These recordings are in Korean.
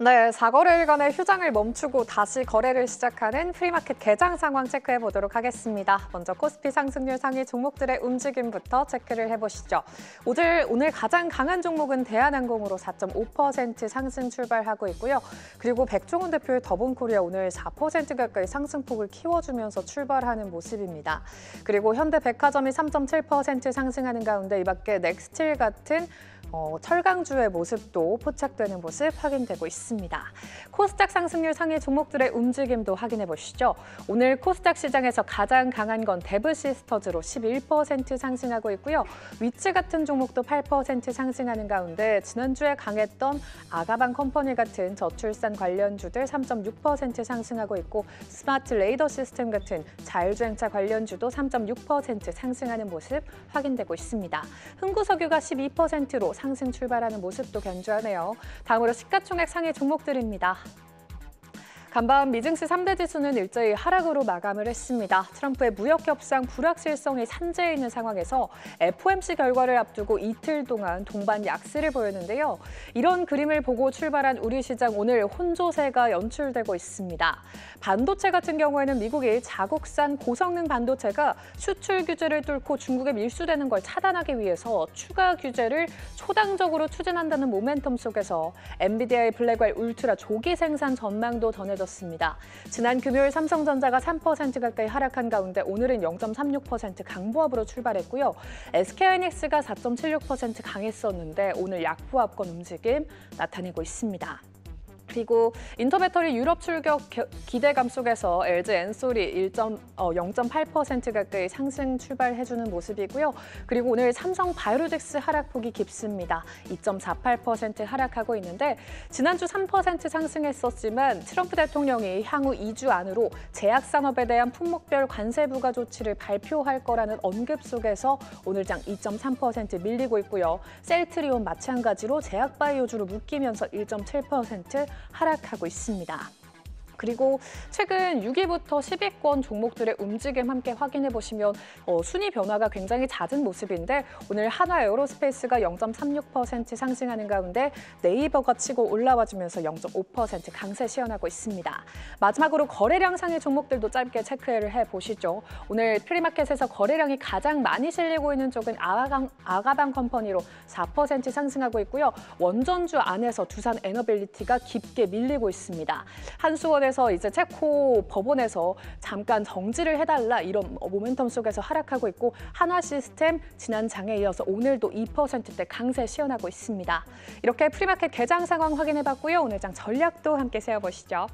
네, 4거래일간의 휴장을 멈추고 다시 거래를 시작하는 프리마켓 개장 상황 체크해 보도록 하겠습니다. 먼저 코스피 상승률 상위 종목들의 움직임부터 체크를 해보시죠. 오늘 가장 강한 종목은 대한항공으로 4.5% 상승 출발하고 있고요. 그리고 백종원 대표의 더본코리아 오늘 4% 가까이 상승폭을 키워주면서 출발하는 모습입니다. 그리고 현대백화점이 3.7% 상승하는 가운데 이 밖에 넥스틸 같은 철강주의 모습도 포착되는 모습 확인되고 있습니다. 코스닥 상승률 상위 종목들의 움직임도 확인해 보시죠. 오늘 코스닥 시장에서 가장 강한 건 데브시스터즈로 11% 상승하고 있고요. 위치 같은 종목도 8% 상승하는 가운데 지난주에 강했던 아가방 컴퍼니 같은 저출산 관련주들 3.6% 상승하고 있고 스마트 레이더 시스템 같은 자율주행차 관련주도 3.6% 상승하는 모습 확인되고 있습니다. 흥구석유가 12%로 상승 출발하는 모습도 견조하네요. 다음으로 시가총액 상위 종목들입니다. 간밤 미증시 3대 지수는 일제히 하락으로 마감을 했습니다. 트럼프의 무역 협상 불확실성이 산재해 있는 상황에서 FOMC 결과를 앞두고 이틀 동안 동반 약세를 보였는데요. 이런 그림을 보고 출발한 우리 시장 오늘 혼조세가 연출되고 있습니다. 반도체 같은 경우에는 미국이 자국산 고성능 반도체가 수출 규제를 뚫고 중국에 밀수되는 걸 차단하기 위해서 추가 규제를 초당적으로 추진한다는 모멘텀 속에서 엔비디아의 블랙웰 울트라 조기 생산 전망도 전해졌습니다. 지난 금요일 삼성전자가 3% 가까이 하락한 가운데 오늘은 0.36% 강보합으로 출발했고요. SK하이닉스가 4.76% 강했었는데 오늘 약보합권 움직임 나타내고 있습니다. 그리고 인터배터리 유럽 출격 기대감 속에서 LG 엔솔이 0.8% 가까이 상승 출발해주는 모습이고요. 그리고 오늘 삼성 바이오로직스 하락폭이 깊습니다. 2.48% 하락하고 있는데 지난주 3% 상승했었지만 트럼프 대통령이 향후 2주 안으로 제약산업에 대한 품목별 관세 부과 조치를 발표할 거라는 언급 속에서 오늘 장 2.3% 밀리고 있고요. 셀트리온 마찬가지로 제약바이오주로 묶이면서 1.7% 하락하고 있습니다. 그리고 최근 6위부터 10위권 종목들의 움직임 함께 확인해 보시면 순위 변화가 굉장히 잦은 모습인데 오늘 한화 에어로스페이스가 0.36% 상승하는 가운데 네이버가 치고 올라와주면서 0.5% 강세 시현하고 있습니다. 마지막으로 거래량 상위 종목들도 짧게 체크를 해보시죠. 오늘 프리마켓에서 거래량이 가장 많이 실리고 있는 쪽은 아가방 컴퍼니로 4% 상승하고 있고요. 원전주 안에서 두산 에너빌리티가 깊게 밀리고 있습니다. 한수원에서 이제 체코 법원에서 잠깐 정지를 해달라 이런 모멘텀 속에서 하락하고 있고 한화 시스템 지난 장에 이어서 오늘도 2%대 강세 시현하고 있습니다. 이렇게 프리마켓 개장 상황 확인해봤고요. 오늘 장 전략도 함께 세워보시죠.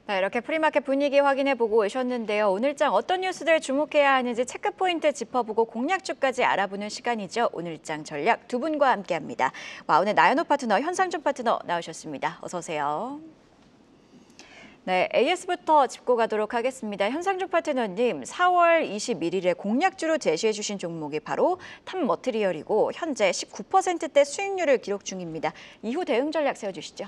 네, 이렇게 프리마켓 분위기 확인해보고 오셨는데요. 오늘장 어떤 뉴스들 주목해야 하는지 체크포인트 짚어보고 공략주까지 알아보는 시간이죠. 오늘장 전략 두 분과 함께합니다. 오늘 나연호 파트너, 현상준 파트너 나오셨습니다. 어서 오세요. 네, AS부터 짚고 가도록 하겠습니다. 현상준 파트너님, 4월 21일에 공략주로 제시해 주신 종목이 바로 탑머트리얼이고 현재 19%대 수익률을 기록 중입니다. 이후 대응 전략 세워주시죠.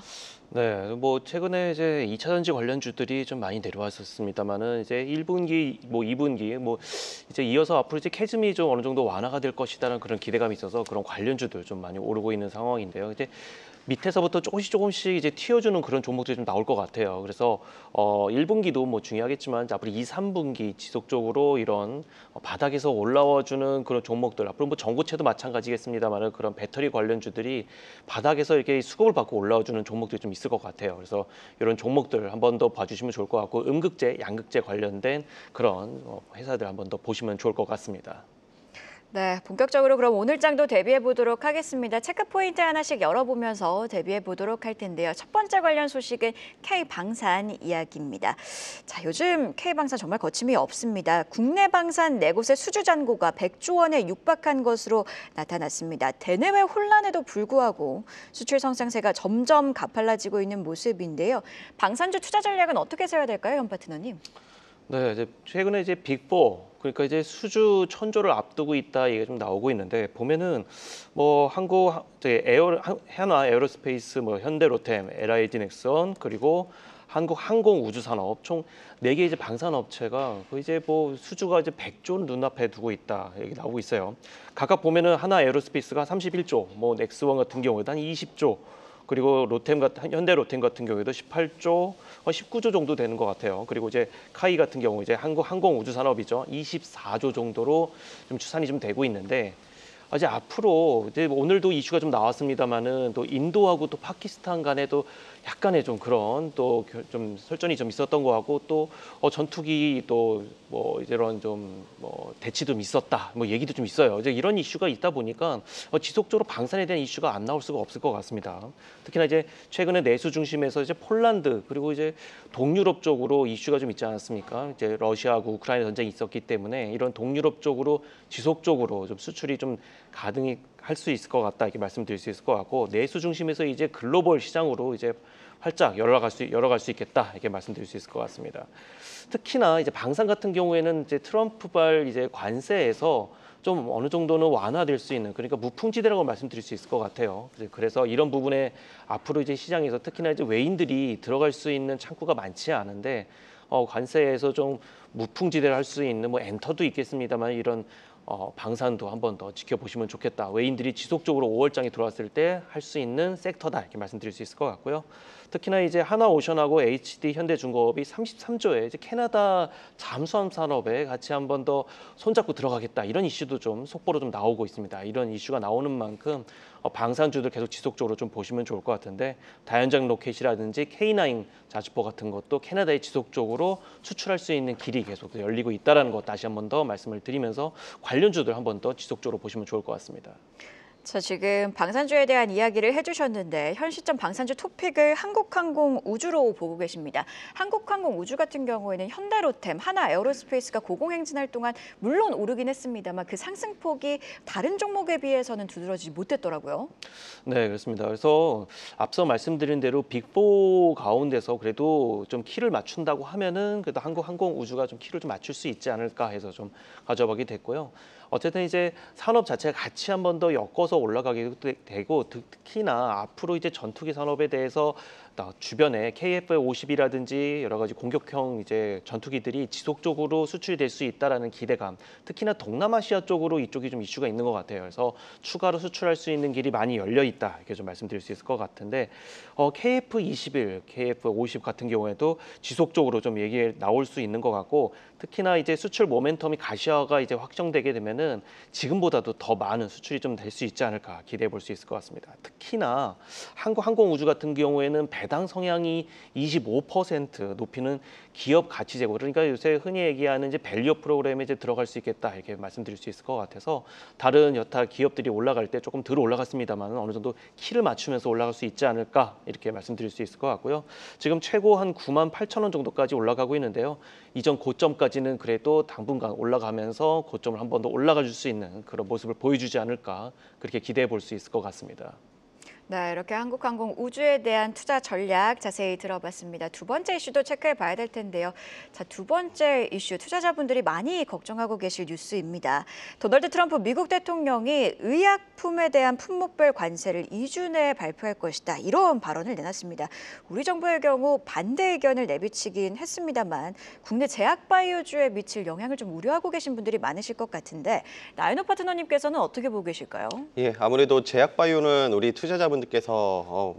네, 뭐 최근에 이제 2차 전지 관련주들이 좀 많이 내려왔었습니다만은 이제 1분기, 2분기 이제 이어서 앞으로 이제 캐즘이 좀 어느 정도 완화가 될 것이라는 그런 기대감이 있어서 그런 관련주들 좀 많이 오르고 있는 상황인데요. 이제 밑에서부터 조금씩 이제 튀어주는 그런 종목들이 좀 나올 것 같아요. 그래서 1분기도 뭐 중요하겠지만 앞으로 2, 3분기 지속적으로 이런 바닥에서 올라와주는 그런 종목들, 앞으로 뭐 전고체도 마찬가지겠습니다만은 그런 배터리 관련주들이 바닥에서 이렇게 수급을 받고 올라와주는 종목들이 좀 있을 것 같아요. 그래서 이런 종목들 한 번 더 봐주시면 좋을 것 같고 음극재, 양극재 관련된 그런 회사들 한 번 더 보시면 좋을 것 같습니다. 네, 본격적으로 그럼 오늘장도 대비해 보도록 하겠습니다. 체크포인트 하나씩 열어보면서 대비해 보도록 할 텐데요. 첫 번째 관련 소식은 K방산 이야기입니다. 자, 요즘 K방산 정말 거침이 없습니다. 국내 방산 4곳의 수주 잔고가 100조 원에 육박한 것으로 나타났습니다. 대내외 혼란에도 불구하고 수출 성장세가 점점 가팔라지고 있는 모습인데요. 방산주 투자 전략은 어떻게 세워야 될까요, 현 파트너님? 네, 이제 최근에 이제 빅4 그러니까 이제 수주 천조를 앞두고 있다 얘기가 좀 나오고 있는데 보면은 뭐 한화 에어로스페이스, 뭐 현대로템, LIG 넥슨 그리고 한국항공우주산업 총 4개 이제 방산업체가 그 이제 뭐 수주가 이제 100조를 눈앞에 두고 있다 여기 나오고 있어요. 각각 보면은 하나 에어로스페이스가 31조, 뭐 넥스원 같은 경우에도 한 20조, 그리고 현대로템 같은 경우에도 18조, 19조 정도 되는 것 같아요. 그리고 이제 카이 같은 경우 이제 한국항공우주산업이죠. 24조 정도로 좀 추산이 좀 되고 있는데 이제 앞으로 이제 오늘도 이슈가 좀 나왔습니다만은 또 인도하고 또 파키스탄 간에도 약간의 좀 그런 또 좀 설전이 좀 있었던 거 같고 또 전투기 또 뭐 이런 좀 뭐 대치도 좀 있었다 뭐 얘기도 좀 있어요. 이제 이런 이슈가 있다 보니까 지속적으로 방산에 대한 이슈가 안 나올 수가 없을 것 같습니다. 특히나 이제 최근에 내수 중심에서 이제 폴란드 그리고 이제 동유럽 쪽으로 이슈가 좀 있지 않았습니까? 이제 러시아하고 우크라이나 전쟁이 있었기 때문에 이런 동유럽 쪽으로 지속적으로 좀 수출이 좀 가능히 할 수 있을 것 같다 이렇게 말씀드릴 수 있을 것 같고 내수 중심에서 이제 글로벌 시장으로 이제 활짝 열어갈 수 있겠다 이렇게 말씀드릴 수 있을 것 같습니다. 특히나 이제 방산 같은 경우에는 이제 트럼프발 이제 관세에서 좀 어느 정도는 완화될 수 있는 그러니까 무풍지대라고 말씀드릴 수 있을 것 같아요. 그래서 이런 부분에 앞으로 이제 시장에서 특히나 이제 외인들이 들어갈 수 있는 창구가 많지 않은데 관세에서 좀 무풍지대를 할 수 있는 뭐 엔터도 있겠습니다만 이런 방산도 한 번 더 지켜보시면 좋겠다. 외인들이 지속적으로 5월장에 들어왔을 때 할 수 있는 섹터다 이렇게 말씀드릴 수 있을 것 같고요. 특히나 이제 하나오션하고 HD 현대중공업이 33조에 이제 캐나다 잠수함 산업에 같이 한 번 더 손잡고 들어가겠다 이런 이슈도 좀 속보로 좀 나오고 있습니다. 이런 이슈가 나오는 만큼 방산주들 계속 지속적으로 좀 보시면 좋을 것 같은데 다연장 로켓이라든지 K9 자주포 같은 것도 캐나다에 지속적으로 수출할 수 있는 길이 계속 열리고 있다는 것 다시 한 번 더 말씀을 드리면서 관련주들 한 번 더 지속적으로 보시면 좋을 것 같습니다. 자, 지금 방산주에 대한 이야기를 해주셨는데 현 시점 방산주 토픽을 한국항공우주로 보고 계십니다. 한국항공우주 같은 경우에는 현대로템, 하나에어로스페이스가 고공행진할 동안 물론 오르긴 했습니다만 그 상승폭이 다른 종목에 비해서는 두드러지지 못했더라고요. 네, 그렇습니다. 그래서 앞서 말씀드린 대로 빅4 가운데서 그래도 좀 키를 맞춘다고 하면은 그래도 한국항공우주가 좀 키를 좀 맞출 수 있지 않을까 해서 좀 가져보게 됐고요. 어쨌든 이제 산업 자체가 같이 한 번 더 엮어서 올라가게 되고 특히나 앞으로 이제 전투기 산업에 대해서 주변에 KF-50이라든지 여러 가지 공격형 이제 전투기들이 지속적으로 수출이 될 수 있다라는 기대감, 특히나 동남아시아 쪽으로 이쪽이 좀 이슈가 있는 것 같아요. 그래서 추가로 수출할 수 있는 길이 많이 열려 있다 이렇게 좀 말씀드릴 수 있을 것 같은데 KF-21, KF-50 같은 경우에도 지속적으로 좀 얘기 나올 수 있는 것 같고 특히나 이제 수출 모멘텀이 가시화가 이제 확정되게 되면은 지금보다도 더 많은 수출이 좀 될 수 있지 않을까 기대해 볼 수 있을 것 같습니다. 특히나 한국항공우주 같은 경우에는 배당 성향이 25% 높이는 기업 가치 제고 그러니까 요새 흔히 얘기하는 이제 밸류 프로그램에 이제 들어갈 수 있겠다 이렇게 말씀드릴 수 있을 것 같아서 다른 여타 기업들이 올라갈 때 조금 덜 올라갔습니다만 어느 정도 키를 맞추면서 올라갈 수 있지 않을까 이렇게 말씀드릴 수 있을 것 같고요. 지금 최고 한 98,000원 정도까지 올라가고 있는데요. 이전 고점까지는 그래도 당분간 올라가면서 고점을 한 번 더 올라가 줄 수 있는 그런 모습을 보여주지 않을까 그렇게 기대해 볼 수 있을 것 같습니다. 네, 이렇게 한국항공우주에 대한 투자 전략 자세히 들어봤습니다. 두 번째 이슈도 체크해 봐야 될 텐데요. 자, 두 번째 이슈, 투자자분들이 많이 걱정하고 계실 뉴스입니다. 도널드 트럼프 미국 대통령이 의약품에 대한 품목별 관세를 2주 내에 발표할 것이다. 이런 발언을 내놨습니다. 우리 정부의 경우 반대 의견을 내비치긴 했습니다만 국내 제약바이오주에 미칠 영향을 좀 우려하고 계신 분들이 많으실 것 같은데 나연호 파트너님께서는 어떻게 보고 계실까요? 예, 아무래도 제약바이오는 우리 투자자분들께서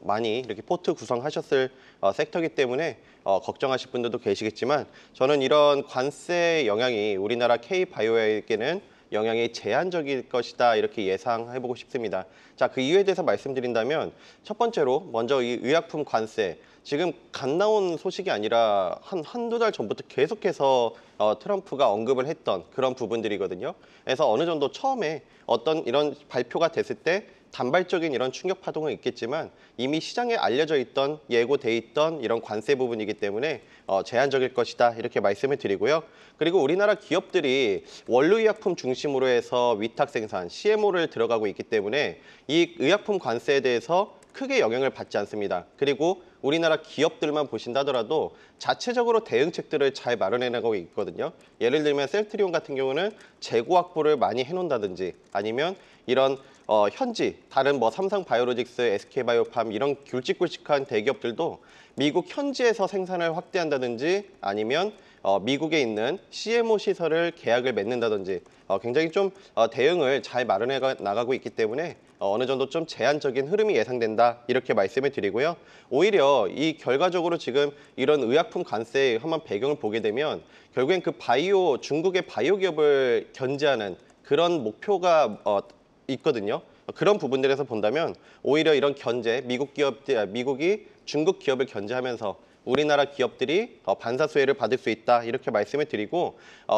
많이 이렇게 포트 구성하셨을 섹터이기 때문에 걱정하실 분들도 계시겠지만 저는 이런 관세 영향이 우리나라 K바이오에게는 영향이 제한적일 것이다 이렇게 예상해보고 싶습니다. 자, 그 이유에 대해서 말씀드린다면 첫 번째로 먼저 이 의약품 관세 지금 갓 나온 소식이 아니라 한두 달 전부터 계속해서 트럼프가 언급을 했던 그런 부분들이거든요. 그래서 어느 정도 처음에 어떤 이런 발표가 됐을 때 단발적인 이런 충격 파동은 있겠지만 이미 시장에 알려져 있던 예고돼 있던 이런 관세 부분이기 때문에 제한적일 것이다 이렇게 말씀을 드리고요. 그리고 우리나라 기업들이 원료의약품 중심으로 해서 위탁 생산, CMO를 들어가고 있기 때문에 이 의약품 관세에 대해서 크게 영향을 받지 않습니다. 그리고 우리나라 기업들만 보신다 하더라도 자체적으로 대응책들을 잘 마련해나가고 있거든요. 예를 들면 셀트리온 같은 경우는 재고 확보를 많이 해놓는다든지 아니면 이런 현지 다른 뭐 삼성바이오로직스, SK바이오팜 이런 굵직굵직한 대기업들도 미국 현지에서 생산을 확대한다든지 아니면 미국에 있는 CMO 시설을 계약을 맺는다든지 굉장히 좀 대응을 잘 마련해 나가고 있기 때문에 어느 정도 좀 제한적인 흐름이 예상된다 이렇게 말씀을 드리고요. 오히려 이 결과적으로 지금 이런 의약품 관세의 한번 배경을 보게 되면 결국엔 그 중국의 바이오 기업을 견제하는 그런 목표가 있거든요. 그런 부분들에서 본다면 오히려 이런 견제, 미국이 중국 기업을 견제하면서 우리나라 기업들이 반사수혜를 받을 수 있다 이렇게 말씀을 드리고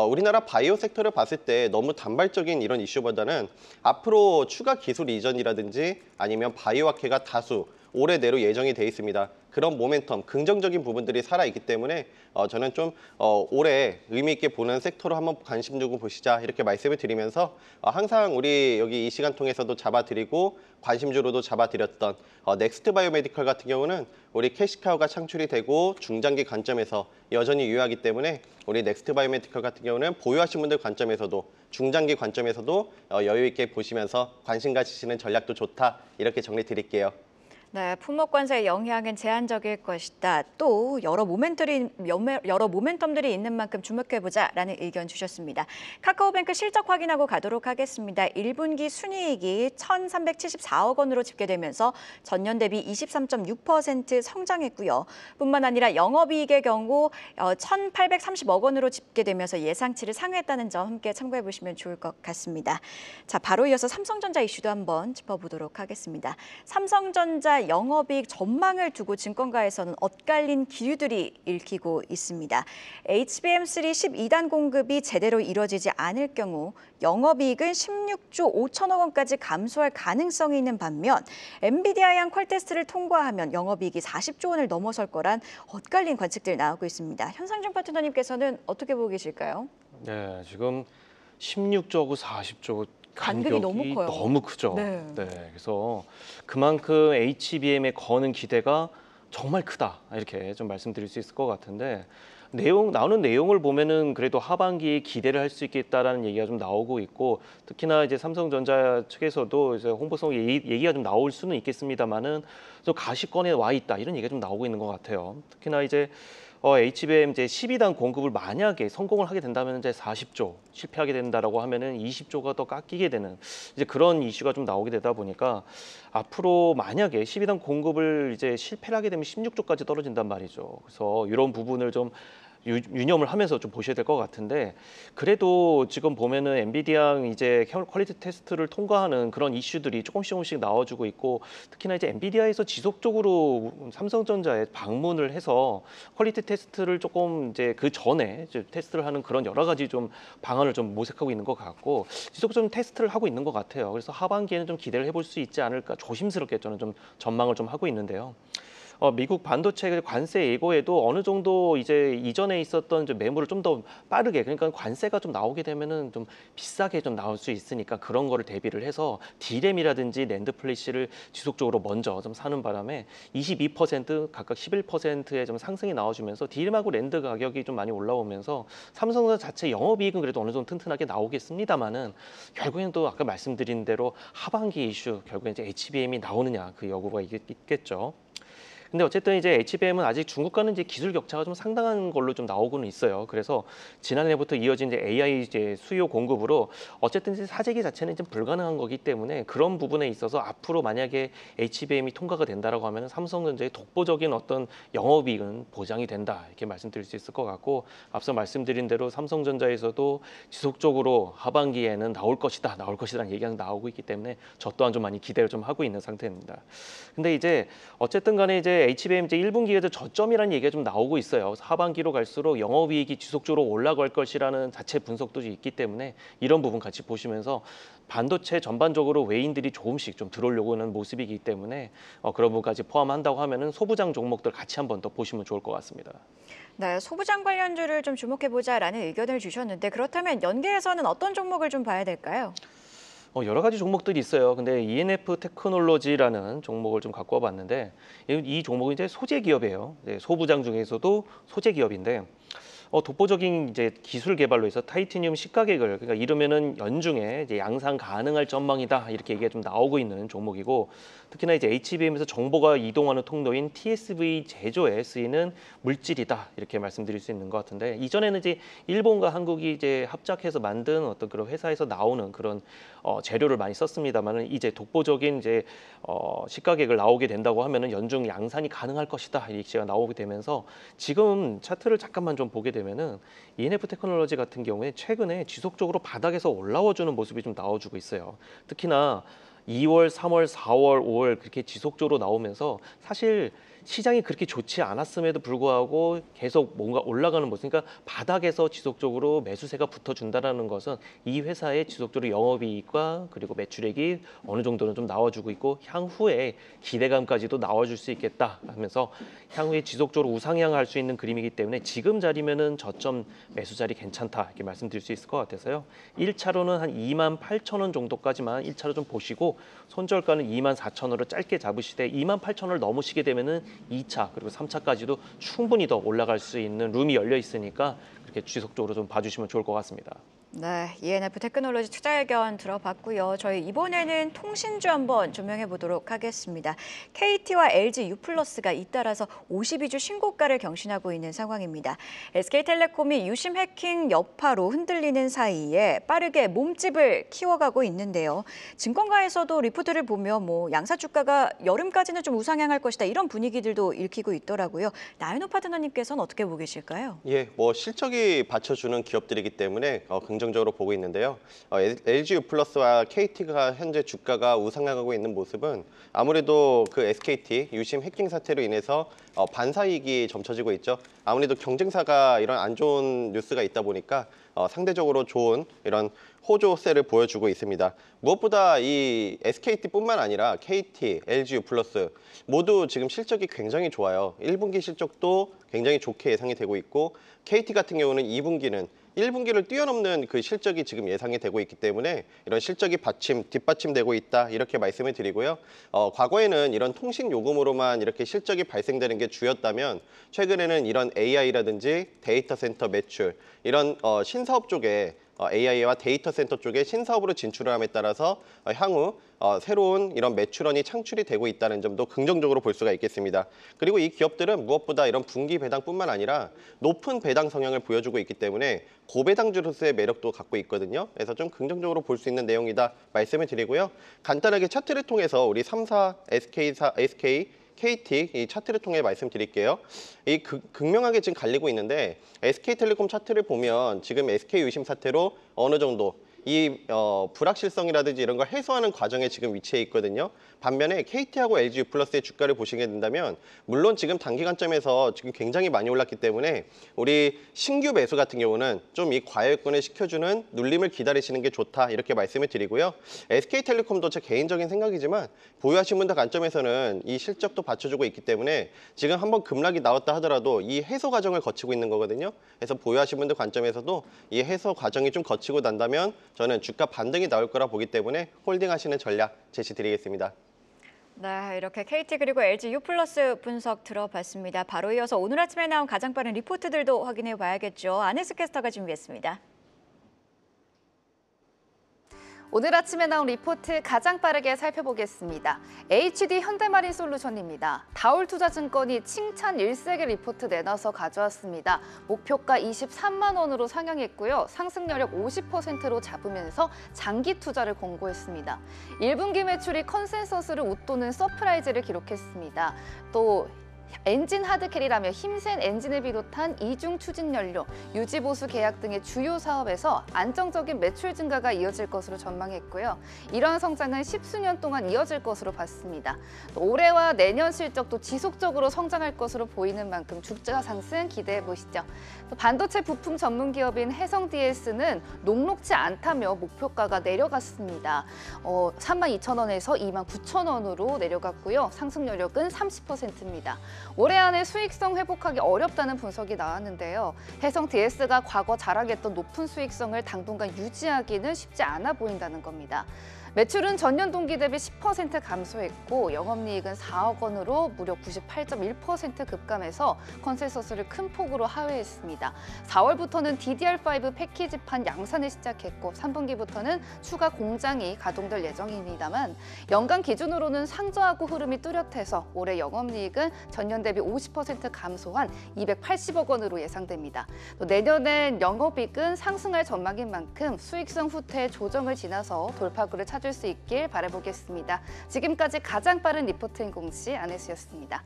우리나라 바이오 섹터를 봤을 때 너무 단발적인 이런 이슈보다는 앞으로 추가 기술 이전이라든지 아니면 바이오 학회가 다수 올해 내로 예정이 돼 있습니다. 그런 모멘텀, 긍정적인 부분들이 살아있기 때문에 저는 좀 올해 의미 있게 보는 섹터로 한번 관심 두고 보시자 이렇게 말씀을 드리면서 항상 우리 여기 이 시간 통해서도 잡아드리고 관심주로도 잡아드렸던 넥스트 바이오메디컬 같은 경우는 우리 캐시카우가 창출이 되고 중장기 관점에서 여전히 유효하기 때문에 우리 넥스트 바이오메디컬 같은 경우는 보유하신 분들 관점에서도 중장기 관점에서도 여유 있게 보시면서 관심 가지시는 전략도 좋다 이렇게 정리 드릴게요. 네, 품목 관세의 영향은 제한적일 것이다. 또 여러 모멘텀들이 있는 만큼 주목해보자라는 의견 주셨습니다. 카카오뱅크 실적 확인하고 가도록 하겠습니다. 1분기 순이익이 1,374억 원으로 집계되면서 전년 대비 23.6% 성장했고요. 뿐만 아니라 영업이익의 경우 1,830억 원으로 집계되면서 예상치를 상회했다는 점 함께 참고해보시면 좋을 것 같습니다. 자, 바로 이어서 삼성전자 이슈도 한번 짚어보도록 하겠습니다. 삼성전자 영업이익 전망을 두고 증권가에서는 엇갈린 기류들이 읽히고 있습니다. HBM3 12단 공급이 제대로 이뤄지지 않을 경우 영업이익은 16조 5천억 원까지 감소할 가능성이 있는 반면 엔비디아양 퀄테스트를 통과하면 영업이익이 40조 원을 넘어설 거란 엇갈린 관측들 나오고 있습니다. 현상중 파트너님께서는 어떻게 보고 계실까요? 네, 지금 16조고 40조 간극이 너무 커요. 너무 크죠. 네. 그래서 그만큼 HBM에 거는 기대가 정말 크다 이렇게 좀 말씀드릴 수 있을 것 같은데 나오는 내용을 보면은 그래도 하반기에 기대를 할 수 있겠다라는 얘기가 좀 나오고 있고 특히나 이제 삼성전자 측에서도 이제 홍보성 얘기가 좀 나올 수는 있겠습니다만은 좀 가시권에 와 있다 이런 얘기가 좀 나오고 있는 것 같아요. 특히나 이제 HBM 이제 12단 공급을 만약에 성공을 하게 된다면 이제 40조 실패하게 된다라고 하면은 20조가 더 깎이게 되는 이제 그런 이슈가 좀 나오게 되다 보니까 앞으로 만약에 12단 공급을 이제 실패를 하게 되면 16조까지 떨어진단 말이죠. 그래서 이런 부분을 좀 유념을 하면서 좀 보셔야 될 것 같은데 그래도 지금 보면은 엔비디아 이제 퀄리티 테스트를 통과하는 그런 이슈들이 조금씩 나와주고 있고 특히나 이제 엔비디아에서 지속적으로 삼성전자에 방문을 해서 퀄리티 테스트를 조금 이제 그 전에 이제 테스트를 하는 그런 여러 가지 좀 방안을 좀 모색하고 있는 것 같고 지속적으로 테스트를 하고 있는 것 같아요. 그래서 하반기에는 좀 기대를 해볼 수 있지 않을까 조심스럽게 저는 좀 전망을 좀 하고 있는데요. 미국 반도체 관세 예고에도 어느 정도 이제 이전에 있었던 좀 매물을 좀 더 빠르게 그러니까 관세가 좀 나오게 되면은 좀 비싸게 좀 나올 수 있으니까 그런 거를 대비를 해서 D램이라든지 낸드 플래시를 지속적으로 먼저 좀 사는 바람에 22% 각각 11%의 좀 상승이 나와주면서 D램하고 낸드 가격이 좀 많이 올라오면서 삼성전자 자체 영업이익은 그래도 어느 정도 튼튼하게 나오겠습니다만은 결국에는 또 아까 말씀드린 대로 하반기 이슈 결국엔 이제 HBM이 나오느냐 그 여부가 있겠죠. 근데 어쨌든 이제 HBM은 아직 중국과는 이제 기술 격차가 좀 상당한 걸로 좀 나오고는 있어요. 그래서 지난해부터 이어진 이제 AI 이제 수요 공급으로 어쨌든 이제 사재기 자체는 좀 불가능한 거기 때문에 그런 부분에 있어서 앞으로 만약에 HBM이 통과가 된다라고 하면 삼성전자의 독보적인 어떤 영업이익은 보장이 된다 이렇게 말씀드릴 수 있을 것 같고 앞서 말씀드린 대로 삼성전자에서도 지속적으로 하반기에는 나올 것이다라는 얘기가 나오고 있기 때문에 저 또한 좀 많이 기대를 좀 하고 있는 상태입니다. 근데 이제 어쨌든 간에 이제 HBM 이제 1분기에도 저점이라는 얘기가 좀 나오고 있어요. 하반기로 갈수록 영업이익이 지속적으로 올라갈 것이라는 자체 분석도 있기 때문에 이런 부분 같이 보시면서 반도체 전반적으로 외인들이 조금씩 좀 들어오려고 하는 모습이기 때문에 그런 부분까지 포함한다고 하면은 소부장 종목들 같이 한번 더 보시면 좋을 것 같습니다. 네, 소부장 관련주를 좀 주목해보자라는 의견을 주셨는데 그렇다면 연계에서는 어떤 종목을 좀 봐야 될까요? 여러 가지 종목들이 있어요. 근데 ENF 테크놀로지라는 종목을 좀 갖고 와봤는데 이 종목은 이제 소재 기업이에요. 소부장 중에서도 소재 기업인데 독보적인 이제 기술 개발로 해서 타이타늄 시가격을 그러니까 이러면은 연중에 이제 양산 가능할 전망이다 이렇게 얘기가 좀 나오고 있는 종목이고 특히나 이제 HBM에서 정보가 이동하는 통로인 TSV 제조에 쓰이는 물질이다 이렇게 말씀드릴 수 있는 것 같은데 이전에는 이제 일본과 한국이 이제 합작해서 만든 어떤 그런 회사에서 나오는 그런 재료를 많이 썼습니다만은 이제 독보적인 이제 시가격을 나오게 된다고 하면은 연중 양산이 가능할 것이다 이 얘기가 나오게 되면서 지금 차트를 잠깐만 좀 보게 되면은 ENF 테크놀로지 같은 경우에 최근에 지속적으로 바닥에서 올라와주는 모습이 좀 나와주고 있어요. 특히나 2월, 3월, 4월, 5월 그렇게 지속적으로 나오면서 사실 시장이 그렇게 좋지 않았음에도 불구하고 계속 뭔가 올라가는 모습, 그러니까 바닥에서 지속적으로 매수세가 붙어준다는 것은 이 회사의 지속적으로 영업이익과 그리고 매출액이 어느 정도는 좀 나와주고 있고 향후에 기대감까지도 나와줄 수 있겠다 하면서 향후에 지속적으로 우상향할 수 있는 그림이기 때문에 지금 자리면은 저점 매수 자리 괜찮다 이렇게 말씀드릴 수 있을 것 같아서요. 1차로는 한 28,000원 정도까지만 1차로 좀 보시고 손절가는 24,000원으로 짧게 잡으시되 28,000원을 넘으시게 되면은 2차 그리고 3차까지도 충분히 더 올라갈 수 있는 룸이 열려 있으니까 그렇게 지속적으로 좀 봐주시면 좋을 것 같습니다. 네, ENF 테크놀로지 투자 의견 들어봤고요. 저희 이번에는 통신주 한번 조명해 보도록 하겠습니다. KT와 LG U+가 잇따라서 52주 신고가를 경신하고 있는 상황입니다. SK텔레콤이 유심 해킹 여파로 흔들리는 사이에 빠르게 몸집을 키워가고 있는데요. 증권가에서도 리포트를 보면 양사 주가가 여름까지는 좀 우상향할 것이다 이런 분위기들도 읽히고 있더라고요. 나윤호 파트너님께서는 어떻게 보고 계실까요? 예, 실적이 받쳐주는 기업들이기 때문에 긍정적으로 보고 있는데요. LG U+와 KT가 현재 주가가 우상향하고 있는 모습은 아무래도 그 SKT 유심 해킹 사태로 인해서 반사이익이 점쳐지고 있죠. 아무래도 경쟁사가 이런 안 좋은 뉴스가 있다 보니까 상대적으로 좋은 이런 호조세를 보여주고 있습니다. 무엇보다 이 SKT뿐만 아니라 KT, LG U+ 모두 지금 실적이 굉장히 좋아요. 1분기 실적도 굉장히 좋게 예상이 되고 있고 KT 같은 경우는 2분기는 1분기를 뛰어넘는 그 실적이 지금 예상이 되고 있기 때문에 이런 실적이 뒷받침되고 있다 이렇게 말씀을 드리고요. 과거에는 이런 통신 요금으로만 이렇게 실적이 발생되는 게 주였다면 최근에는 이런 AI라든지 데이터 센터 매출 이런 신사업 쪽에 AI와 데이터 센터 쪽에 신사업으로 진출을 함에 따라서 향후 새로운 이런 매출원이 창출이 되고 있다는 점도 긍정적으로 볼 수가 있겠습니다. 그리고 이 기업들은 무엇보다 이런 분기 배당뿐만 아니라 높은 배당 성향을 보여주고 있기 때문에 고배당주로서의 매력도 갖고 있거든요. 그래서 좀 긍정적으로 볼 수 있는 내용이다 말씀을 드리고요. 간단하게 차트를 통해서 우리 3사, SK, KT 이 차트를 통해 말씀드릴게요. 이 극명하게 지금 갈리고 있는데 SK텔레콤 차트를 보면 지금 SK 유심 사태로 어느 정도 이 불확실성이라든지 이런 걸 해소하는 과정에 지금 위치해 있거든요. 반면에 KT하고 LG U+의 주가를 보시게 된다면 물론 지금 단기간점에서 지금 굉장히 많이 올랐기 때문에 우리 신규 매수 같은 경우는 좀 이 과열권을 시켜주는 눌림을 기다리시는 게 좋다 이렇게 말씀을 드리고요. SK텔레콤도 제 개인적인 생각이지만 보유하신 분들 관점에서는 이 실적도 받쳐주고 있기 때문에 지금 한번 급락이 나왔다 하더라도 이 해소 과정을 거치고 있는 거거든요. 그래서 보유하신 분들 관점에서도 이 해소 과정이 좀 거치고 난다면 저는 주가 반등이 나올 거라 보기 때문에 홀딩하시는 전략 제시드리겠습니다. 네, 이렇게 KT 그리고 LG U+ 분석 들어봤습니다. 바로 이어서 오늘 아침에 나온 가장 빠른 리포트들도 확인해 봐야겠죠. 안혜수 캐스터가 준비했습니다. 오늘 아침에 나온 리포트 가장 빠르게 살펴보겠습니다. HD 현대마린솔루션입니다. 다올투자증권이 칭찬 일색의 리포트 내놔서 가져왔습니다. 목표가 23만 원으로 상향했고요. 상승 여력 50%로 잡으면서 장기 투자를 권고했습니다. 1분기 매출이 컨센서스를 웃도는 서프라이즈를 기록했습니다. 또 엔진 하드캐리라며 힘센 엔진을 비롯한 이중 추진 연료, 유지 보수 계약 등의 주요 사업에서 안정적인 매출 증가가 이어질 것으로 전망했고요. 이러한 성장은 10수년 동안 이어질 것으로 봤습니다. 또 올해와 내년 실적도 지속적으로 성장할 것으로 보이는 만큼 주가 상승 기대해 보시죠. 또 반도체 부품 전문 기업인 해성DS는 녹록지 않다며 목표가가 내려갔습니다. 32,000원에서 29,000원으로 내려갔고요. 상승 여력은 30%입니다. 올해 안에 수익성 회복하기 어렵다는 분석이 나왔는데요. 해성DS가 과거 자랑했던 높은 수익성을 당분간 유지하기는 쉽지 않아 보인다는 겁니다. 매출은 전년 동기 대비 10% 감소했고 영업이익은 4억 원으로 무려 98.1% 급감해서 컨센서스를 큰 폭으로 하회했습니다. 4월부터는 DDR5 패키지판 양산을 시작했고 3분기부터는 추가 공장이 가동될 예정입니다만 연간 기준으로는 상저하고 흐름이 뚜렷해서 올해 영업이익은 전년 대비 50% 감소한 280억 원으로 예상됩니다. 또 내년엔 영업이익은 상승할 전망인 만큼 수익성 후퇴 조정을 지나서 돌파구를 찾을 수 있길 바라보겠습니다. 지금까지 가장 빠른 리포트인 공시 안혜수였습니다.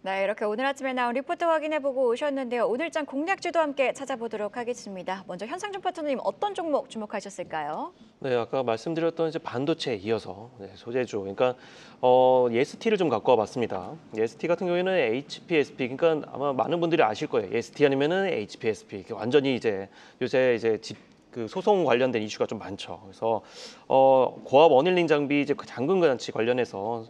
네, 이렇게 오늘 아침에 나온 리포트 확인해보고 오셨는데요. 오늘장 공략주도 함께 찾아보도록 하겠습니다. 먼저 현상준 파트너님 어떤 종목 주목하셨을까요? 네, 아까 말씀드렸던 이제 반도체에 이어서 소재주, 그러니까 EST를 좀 갖고 와봤습니다. EST 같은 경우에는 HPSP, 그러니까 아마 많은 분들이 아실 거예요. EST 아니면은 HPSP, 완전히 이제 요새 이제 그 소송 관련된 이슈가 좀 많죠. 그래서 고압 어닐링 장비 이제 잠금 장치 관련해서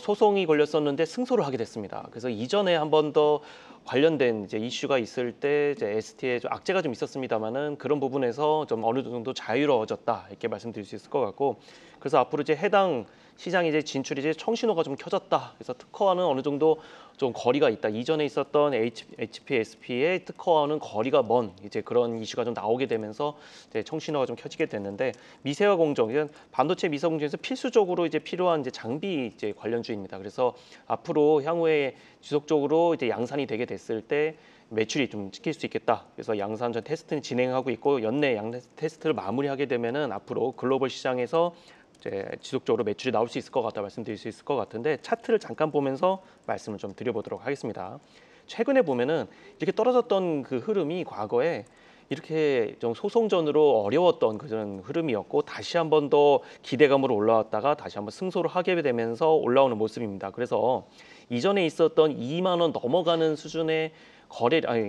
소송이 걸렸었는데 승소를 하게 됐습니다. 그래서 이전에 한 번 더 관련된 이제 이슈가 있을 때 이제 ST에 좀 악재가 좀 있었습니다만은 그런 부분에서 좀 어느 정도 자유로워졌다 이렇게 말씀드릴 수 있을 것 같고, 그래서 앞으로 이제 해당 시장이 이제 진출이 이제 청신호가 좀 켜졌다. 그래서 특허와는 어느 정도 좀 거리가 있다. 이전에 있었던 HPSP의 특허와는 거리가 먼 이제 그런 이슈가 좀 나오게 되면서 이제 청신호가 좀 켜지게 됐는데, 미세화 공정, 반도체 미세화 공정에서 필수적으로 이제 필요한 이제 장비 이제 관련주입니다. 그래서 앞으로 향후에 지속적으로 이제 양산이 되게 됐을 때 매출이 좀 찍힐 수 있겠다. 그래서 양산 전 테스트는 진행하고 있고 연내 양 테스트를 마무리하게 되면은 앞으로 글로벌 시장에서 이제 지속적으로 매출이 나올 수 있을 것 같다 말씀드릴 수 있을 것 같은데, 차트를 잠깐 보면서 말씀을 좀 드려보도록 하겠습니다. 최근에 보면은 이렇게 떨어졌던 그 흐름이 과거에 이렇게 좀 소송전으로 어려웠던 그런 흐름이었고, 다시 한 번 더 기대감으로 올라왔다가 다시 한번 승소를 하게 되면서 올라오는 모습입니다. 그래서 이전에 있었던 2만 원 넘어가는 수준의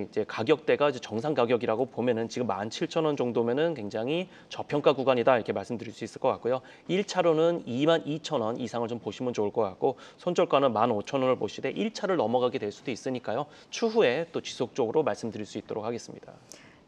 이제 가격대가 이제 정상 가격이라고 보면은 지금 17,000원 정도면은 굉장히 저평가 구간이다 이렇게 말씀드릴 수 있을 것 같고요. 1차로는 22,000원 이상을 좀 보시면 좋을 것 같고, 손절가는 15,000원을 보시되 1차를 넘어가게 될 수도 있으니까요. 추후에 또 지속적으로 말씀드릴 수 있도록 하겠습니다.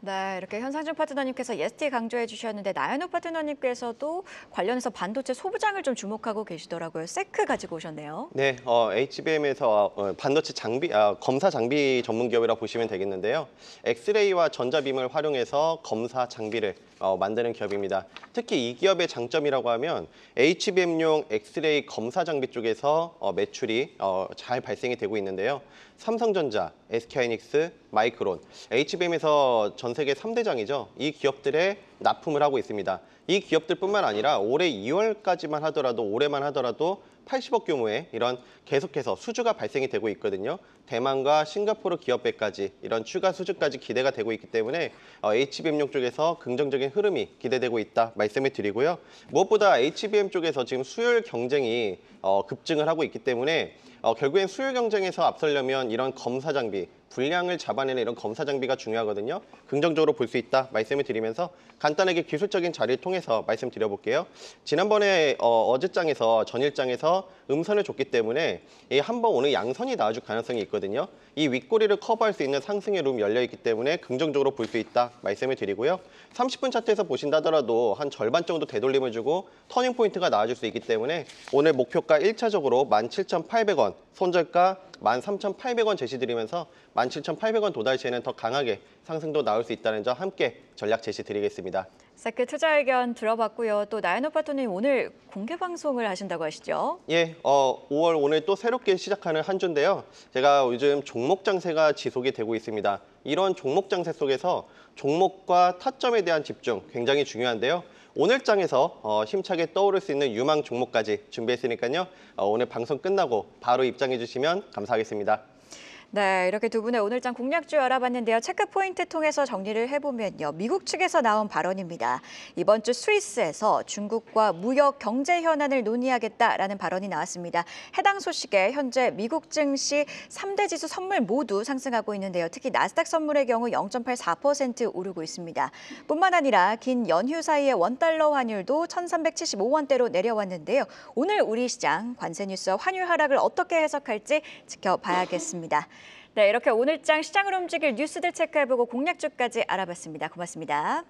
네, 이렇게 현상준 파트너님께서 EST 강조해 주셨는데 나연호 파트너님께서도 관련해서 반도체 소부장을 좀 주목하고 계시더라고요. 세크 가지고 오셨네요. 네, HBM에서 반도체 장비, 검사 장비 전문 기업이라고 보시면 되겠는데요. 엑스레이와 전자빔을 활용해서 검사 장비를 만드는 기업입니다. 특히 이 기업의 장점이라고 하면 HBM용 엑스레이 검사 장비 쪽에서 매출이 잘 발생이 되고 있는데요. 삼성전자, SK하이닉스, 마이크론, HBM에서 전 세계 3대장이죠. 이 기업들에 납품을 하고 있습니다. 이 기업들뿐만 아니라 올해 2월까지만 하더라도, 올해만 하더라도 80억 규모의 이런 계속해서 수주가 발생이 되고 있거든요. 대만과 싱가포르 기업배까지 이런 추가 수주까지 기대가 되고 있기 때문에 HBM용 쪽에서 긍정적인 흐름이 기대되고 있다 말씀을 드리고요. 무엇보다 HBM 쪽에서 지금 수요일 경쟁이 급증을 하고 있기 때문에 결국엔 수요 경쟁에서 앞서려면 이런 검사 장비, 분량을 잡아내는 이런 검사 장비가 중요하거든요. 긍정적으로 볼 수 있다 말씀을 드리면서 간단하게 기술적인 자리를 통해서 말씀드려볼게요. 지난번에 어제장에서 전일장에서 음선을 줬기 때문에 한번 오늘 양선이 나와줄 가능성이 있거든요. 이 윗꼬리를 커버할 수 있는 상승의 룸이 열려있기 때문에 긍정적으로 볼 수 있다 말씀을 드리고요. 30분 차트에서 보신다 하더라도 한 절반 정도 되돌림을 주고 터닝 포인트가 나와줄 수 있기 때문에 오늘 목표가 1차적으로 17,800원, 손절가 13,800원 제시드리면서 17,800원 도달 시에는 더 강하게 상승도 나올 수 있다는 점 함께 전략 제시 드리겠습니다. 세크 투자 의견 들어봤고요. 또 나연호 파트너님 오늘 공개 방송을 하신다고 하시죠? 예, 5월 오늘 또 새롭게 시작하는 한 주인데요. 제가 요즘 종목 장세가 지속이 되고 있습니다. 이런 종목 장세 속에서 종목과 타점에 대한 집중 굉장히 중요한데요. 오늘 장에서 힘차게 떠오를 수 있는 유망 종목까지 준비했으니까요. 오늘 방송 끝나고 바로 입장해 주시면 감사하겠습니다. 네, 이렇게 두 분의 오늘장 공략주 알아봤는데요. 체크포인트 통해서 정리를 해보면요. 미국 측에서 나온 발언입니다. 이번 주 스위스에서 중국과 무역 경제 현안을 논의하겠다라는 발언이 나왔습니다. 해당 소식에 현재 미국 증시 3대 지수 선물 모두 상승하고 있는데요. 특히 나스닥 선물의 경우 0.84% 오르고 있습니다. 뿐만 아니라 긴 연휴 사이에 원달러 환율도 1,375원대로 내려왔는데요. 오늘 우리 시장 관세 뉴스와 환율 하락을 어떻게 해석할지 지켜봐야겠습니다. 네, 이렇게 오늘장 시장을 움직일 뉴스들 체크해보고 공략주까지 알아봤습니다. 고맙습니다.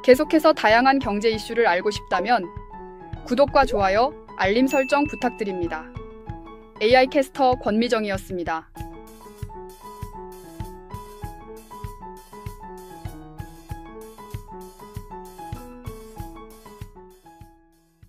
계속해서 다양한 경제 이슈를 알고 싶다면 구독과 좋아요, 알림 설정 부탁드립니다. AI 캐스터 권미정이었습니다.